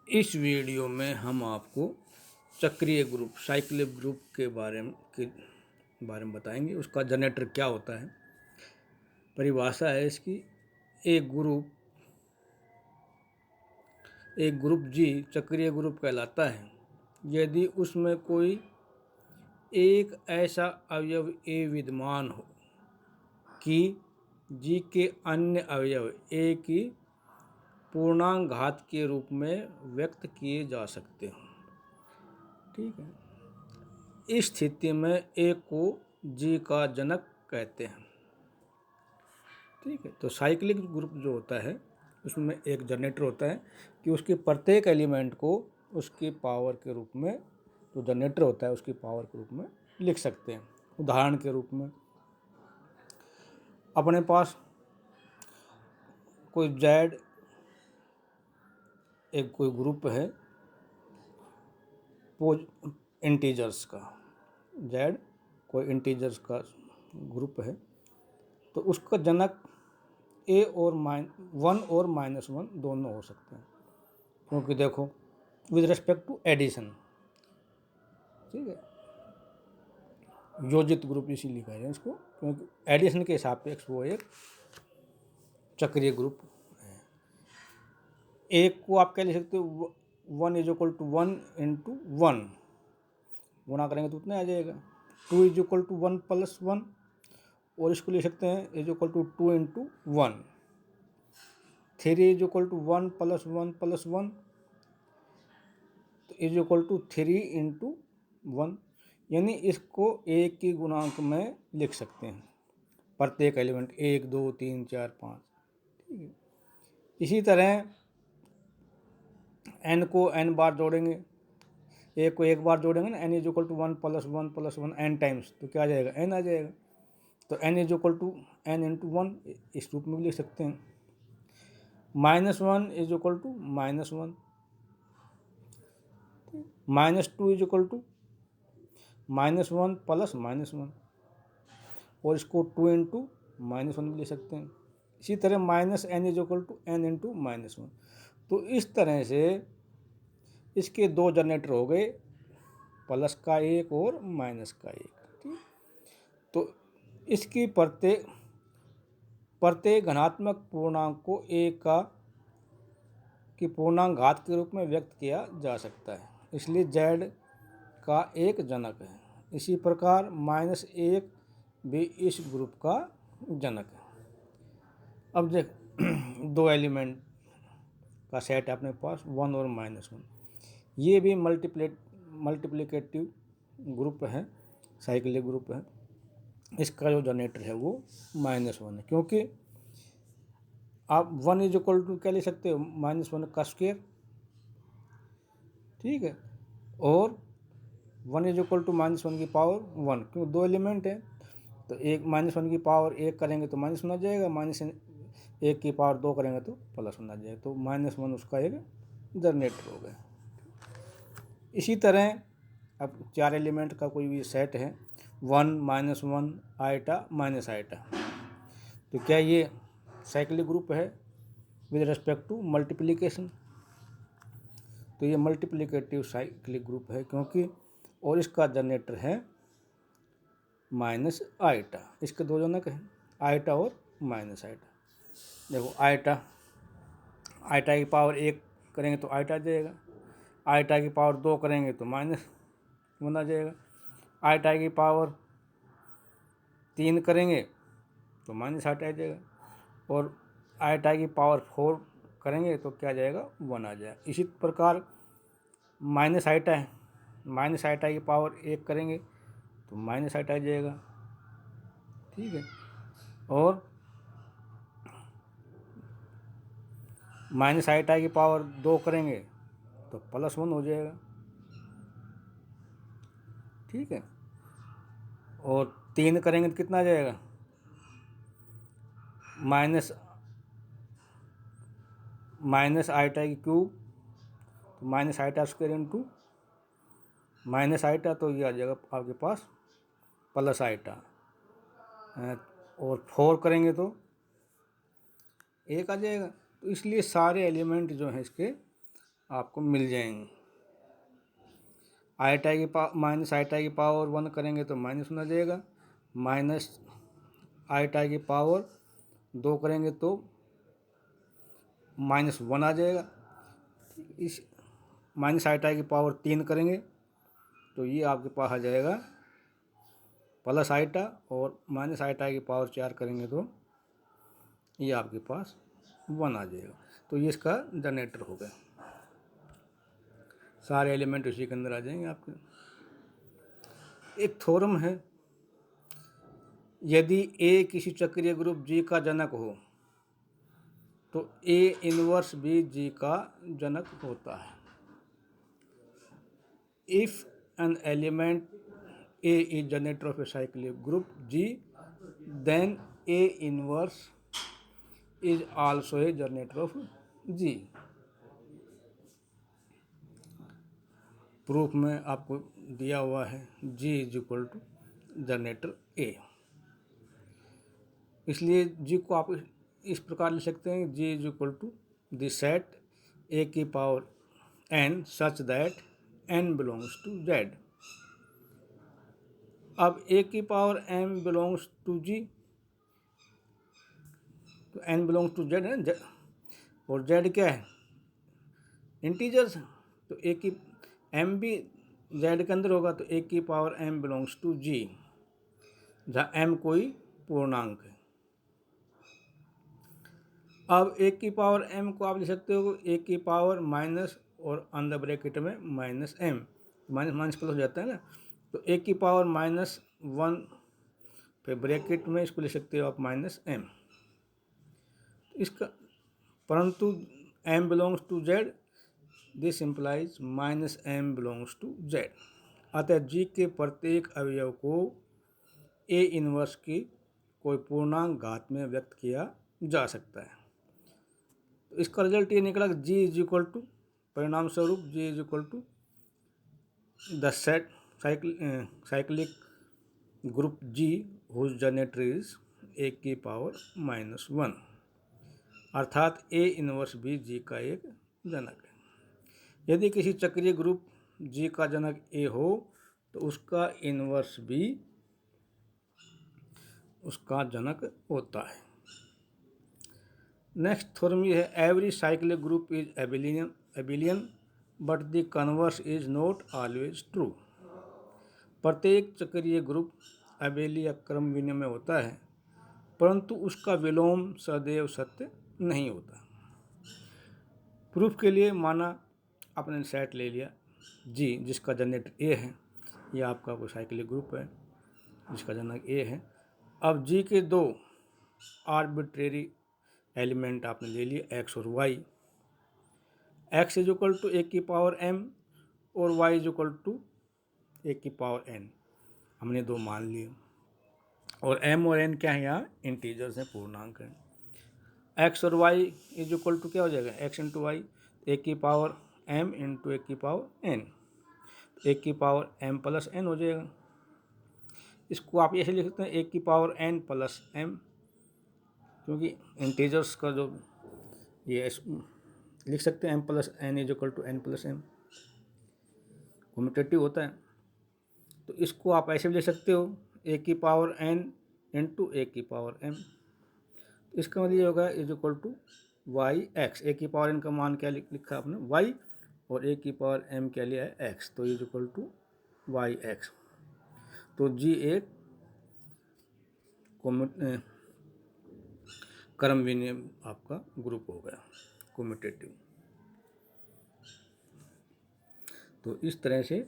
इस वीडियो में हम आपको चक्रीय ग्रुप साइक्लिक ग्रुप के बारे में बताएंगे। उसका जनरेटर क्या होता है, परिभाषा है इसकी। एक ग्रुप जी चक्रीय ग्रुप कहलाता है यदि उसमें कोई एक ऐसा अवयव ए विद्यमान हो कि जी के अन्य अवयव ए की पूर्णांक घात के रूप में व्यक्त किए जा सकते हों। ठीक है, इस स्थिति में ए को जी का जनक कहते हैं। ठीक है, तो साइक्लिक ग्रुप जो होता है उसमें एक जनरेटर होता है कि उसके प्रत्येक एलिमेंट को उसकी पावर के रूप में, जो जनरेटर होता है उसकी पावर के रूप में लिख सकते हैं। उदाहरण के रूप में अपने पास कोई जेड एक कोई ग्रुप है इंटीजर्स का, जेड कोई इंटीजर्स का ग्रुप है, तो उसका जनक ए और वन और -1 दोनों हो सकते हैं। क्योंकि देखो विद रिस्पेक्ट टू एडिशन, ठीक है, योजित ग्रुप इसीलिए कह रहे हैं इसको, क्योंकि एडिशन के सापेक्ष वो एक चक्रीय ग्रुप है। एक को आप क्या लिख सकते हो, 1 = 1 × 1 गुणा करेंगे तो उतना आ जाएगा। 2 = 1 + 1, और इसको लिख सकते हैं = 2 × 1। 3 = 1 + 1 + 1 तो = 3 × 1, यानी इसको एक की गुणांक में लिख सकते हैं, प्रत्येक एलिमेंट 1 2 3 4 5। ठीक है, इसी तरह n को n बार जोड़ेंगे, एक को एक बार जोड़ेंगे ना, n = 1 + 1 + 1 n टाइम्स, तो क्या आ जाएगा, n आ जाएगा। तो n = n × 1 इस रूप में भी लिख सकते हैं। -1 = -1, -2 = -1 + -1, और इसको 2 × -1 भी लिख सकते हैं। इसी तरह -n = n × -1। तो इस तरह से इसके दो जनरेटर हो गए, प्लस का एक और माइनस का एक। ठीक, तो इसकी प्रत्येक धनात्मक पूर्णांक को एक की पूर्णांक घात के रूप में व्यक्त किया जा सकता है, इसलिए z का एक जनक है। इसी प्रकार -1 भी इस ग्रुप का जनक है। अब देख दो एलिमेंट का सेट है अपने पास, 1 और -1, ये भी मल्टीप्लिकेटिव ग्रुप है, साइक्लिक ग्रुप है। इसका जो जनरेटर है वो -1 है, क्योंकि आप 1 = क्या ले सकते हो, -1 का स्क्वायर। ठीक है, और 1 = -1 की पावर 1, क्यों, दो एलिमेंट है, तो एक -1 की पावर 1 करेंगे तो -1 आ जाएगा, -1 की पावर 2 करेंगे तो +1 आ जाएगा, तो -1 उसका एक जनरेटर हो गया। इसी तरह अब 4 एलिमेंट का कोई भी सेट है, 1 -1 आइटा -आइटा, तो क्या ये साइक्लिक ग्रुप है विद रिस्पेक्ट टू मल्टीप्लिकेशन? तो ये मल्टीप्लिकेटिव साइक्लिक ग्रुप है, क्योंकि और इसका जनरेटर है -आइटा। इसके दो जनक हैं, आइटा और -आइटा। देखो आइटा की पावर 1 करेंगे तो आइटा आ जाएगा, आइटा की पावर 2 करेंगे तो -1 आ जाएगा, आइटा की पावर 3 करेंगे तो -8 आ जाएगा, और आइटा की पावर 4 करेंगे तो क्या आ जाएगा, 1 आ जाएगा। इसी प्रकार -आइटा है, -आइटा की पावर 1 करेंगे तो -8 आ जाएगा। ठीक है, और -आइटा की पावर 2 करेंगे तो +1 हो जाएगा। ठीक है, और 3 करेंगे तो कितना आ जाएगा, माइनस आइटा की क्यूब, तो -आइटा² इंटू -आइटा, तो ये आ जाएगा आपके पास +आइटा, और 4 करेंगे तो 1 आ जाएगा। तो इसलिए सारे एलिमेंट जो हैं इसके आपको मिल जाएंगे। आईटा की माइनस आईटा की पावर 1 करेंगे तो -1 आ जाएगा, माइनस आईटा की पावर 2 करेंगे तो -1 आ जाएगा। इस माइनस आईटा की पावर 3 करेंगे तो ये आपके पास आ जाएगा प्लस आईटा, और माइनस आईटा की पावर 4 करेंगे तो ये आपके पास 1 आ जाएगा। तो ये इसका जनरेटर हो गया। सारे एलिमेंट उसी के अंदर आ जाएंगे आपके। एक थ्योरम है, यदि ए किसी चक्रीय ग्रुप जी का जनक हो तो ए इनवर्स भी जी का जनक होता है। If an element a is generator of a cyclic group G, then a inverse is also a generator of G. Proof में आपको दिया हुआ है G is equal to generator a. इसलिए जी को आप इस प्रकार लिख सकते हैं, G is equal to the set a की power n such that n belongs to Z. अब ए की power m belongs to G, तो एन बिलोंग्स टू जेड है, और जेड क्या है, इंटीजर्स। तो ए की एम भी जेड के अंदर होगा, तो ए की पावर एम बिलोंग्स टू जी, जहाँ एम कोई पूर्णांक है। अब ए की पावर एम को आप लिख सकते हो ए की पावर माइनस और अंदर ब्रैकेट में minus M, minus minus plus हो जाता है ना, तो ए की पावर -1 फिर ब्रैकेट में इसको लिख सकते हो आप माइनस एम। इसका परंतु M belongs to Z, this implies minus M belongs to Z. अतः जी के प्रत्येक अवयव को ए इनवर्स की कोई पूर्णांक घात में व्यक्त किया जा सकता है। तो इसका रिजल्ट ये निकला कि जी इज इक्वल टू, परिणाम स्वरूप G is equal to the set cyclic group G whose generator is a की पावर -1, अर्थात ए इनवर्स भी जी का एक जनक है। यदि किसी चक्रीय ग्रुप जी का जनक ए हो तो उसका इनवर्स भी उसका जनक होता है। नेक्स्ट थ्योरम ये है, every cyclic group is एबिलियन but the converse is not always true. प्रत्येक चक्रीय ग्रुप अबेली या क्रम विनिमय होता है, परंतु उसका विलोम सदैव सत्य नहीं होता। प्रूफ के लिए माना आपने सेट ले लिया जी जिसका जनरेटर ए है, यह आपका कोई साइक्लिक ग्रुप है जिसका जनक ए है। अब जी के दो आर्बिट्रेरी एलिमेंट आपने ले लिए एक्स और y. X is equal to a की पावर एम और y is equal to a की पावर एन, हमने दो मान लिए। और एम और एन क्या है, यहाँ इंटीजर्स हैं, पूर्णांक हैं। एक्स और वाई इज इक्वल टू क्या हो जाएगा, एक्स इंटू वाई, ए की पावर एम इंटू ए की पावर एन, ए की पावर एम प्लस एन हो जाएगा। इसको आप ऐसे लिख सकते हैं ए की पावर एन प्लस एम, क्योंकि इंटीजर्स का जो ये लिख सकते हैं M plus N is equal to N plus M, commutative होता है। तो इसको आप ऐसे भी लिख सकते हो ए की पावर एन इंटू ए की पावर एम। तो इसका मतलब ये होगा is equal to Y x, a की पावर एन का मान क्या लिखा आपने वाई, और ए की पावर एम क्या लिया है एक्स, तो is equal to Y X. तो जी एक क्रम विनिमय आपका ग्रुप हो गया, कम्यूटेटिव। तो इस तरह से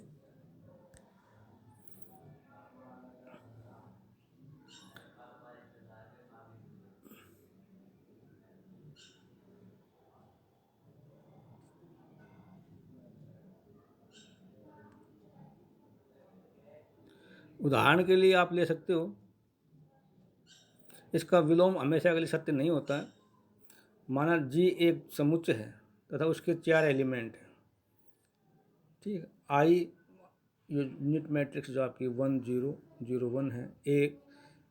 उदाहरण के लिए आप ले सकते हो, इसका विलोम हमेशा के लिए सत्य नहीं होता है। माना जी एक समुच्चय है तथा उसके 4 एलिमेंट हैं, ठीक है। आई यूनिट मैट्रिक्स जो आपकी 1 0 0 1 है, ए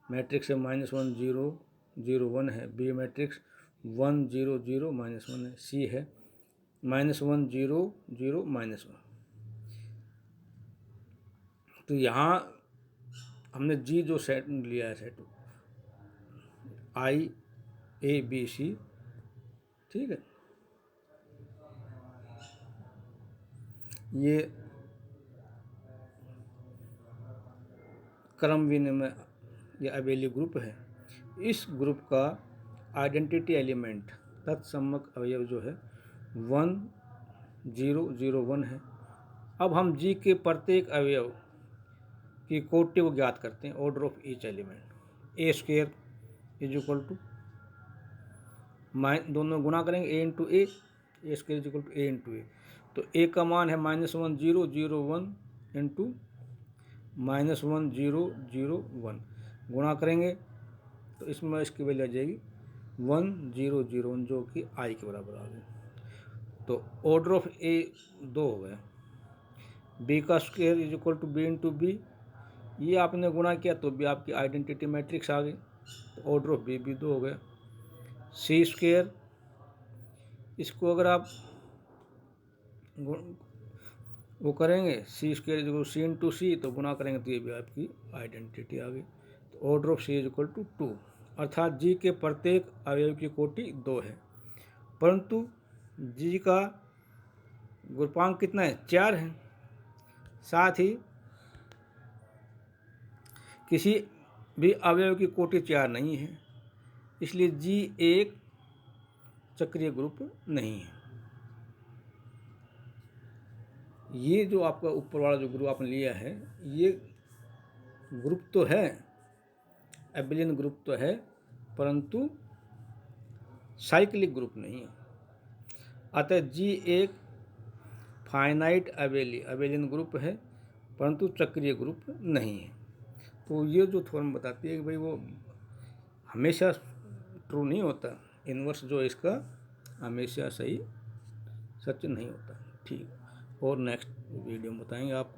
मैट्रिक्स है -1 0 0 1 है, बी मैट्रिक्स 1 0 0 -1 है, सी है -1 0 0 -1। तो यहाँ हमने जी जो सेट लिया है, set I A B C, ठीक है, ये क्रम विनिमय या अबेली ग्रुप है। इस ग्रुप का आइडेंटिटी एलिमेंट तत्समक अवयव जो है 1 0 0 1 है। अब हम जी के प्रत्येक अवयव की कोटि को ज्ञात करते हैं, order of each element. A square is equal to दोनों गुणा करेंगे, a into a square is equal to a into a. तो ए का मान है -1 0 0 1 इंटू -1 0 0 1, गुणा करेंगे तो इसमें इसकी वैल्यू आ जाएगी 1 0 0 1, जो कि आई के बराबर आ गई। तो ऑर्डर ऑफ ए 2 हो गया। बी का square is equal to B into B, ये आपने गुणा किया तो भी आपकी आइडेंटिटी मैट्रिक्स आ गई, तो ऑर्डर ऑफ बी भी 2 हो गया। सी स्क्वायर, इसको अगर आप वो करेंगे c square is equal c into c, तो गुणा करेंगे तो ये भी आपकी आइडेंटिटी आ गई। तो order of C is equal to 2, अर्थात जी के प्रत्येक अवयव की कोटि 2 है, परंतु जी का गुणांक कितना है, 4 है। साथ ही किसी भी अवयव की कोटि 4 नहीं है, इसलिए जी एक चक्रीय ग्रुप नहीं है। ये जो आपका ऊपर वाला जो ग्रुप आपने लिया है, ये ग्रुप तो है, एबेलियन ग्रुप तो है, परंतु साइक्लिक ग्रुप नहीं है। अतः जी एक फाइनाइट एबेलियन ग्रुप है, परंतु चक्रीय ग्रुप नहीं है। तो ये जो थ्योरम बताती है कि भाई वो हमेशा ट्रू नहीं होता, इन्वर्स जो इसका हमेशा सही सच नहीं होता। ठीक, और नेक्स्ट वीडियो में बताएंगे आपको।